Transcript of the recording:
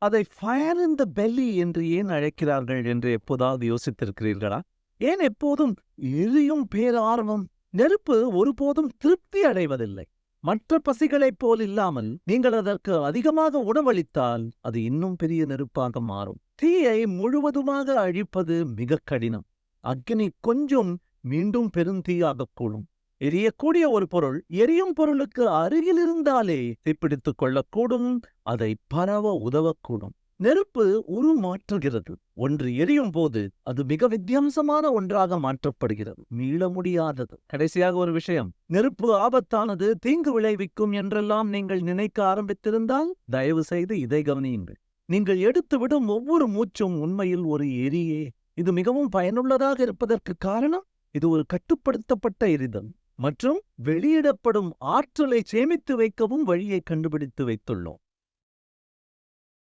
அதை ஃபயர் இன் த பெல்லி என்று ஏன் அழைக்கிறார்கள் என்று எப்போதாவது யோசித்திருக்கிறீர்களா? ஏன் எப்போதும் எரியும் பேரார்வம்? நெருப்பு ஒருபோதும் திருப்தி அடைவதில்லை. மற்ற பசிகளைப் போல் இல்லாமல் நீங்கள் அதற்கு அதிகமாக உணவளித்தால் அது இன்னும் பெரிய நெருப்பாக மாறும். தீயை முழுவதுமாக அழிப்பது மிக கடினம். அக்னி கொஞ்சம் மீண்டும் பெருந்தீயாகக் கூடும். எரியக்கூடிய ஒரு பொருள் எரியும் பொருளுக்கு அருகில் இருந்தாலே தீப்பிடித்துக் கொள்ளக்கூடும், அதை பரவ உதவக்கூடும். நெருப்பு உருமாற்றுகிறது. ஒன்று எரியும் போது அது மிக வித்தியாசமான ஒன்றாக மாற்றப்படுகிறது, மீள முடியாதது. கடைசியாக ஒரு விஷயம், நெருப்பு ஆபத்தானது, தீங்கு விளைவிக்கும் என்றெல்லாம் நீங்கள் நினைக்க ஆரம்பித்திருந்தால் தயவு செய்து இதை கவனியுங்கள். நீங்கள் எடுத்துவிடும் ஒவ்வொரு மூச்சும் உண்மையில் ஒரு எரியே. இது மிகவும் பயனுள்ளதாக இருப்பதற்கு காரணம், இது ஒரு கட்டுப்படுத்தப்பட்ட எரிதல் மற்றும் வெளியிடப்படும் ஆற்றலை சேமித்து வைக்கவும் வழியை கண்டுபிடித்து வைத்துள்ளோம்.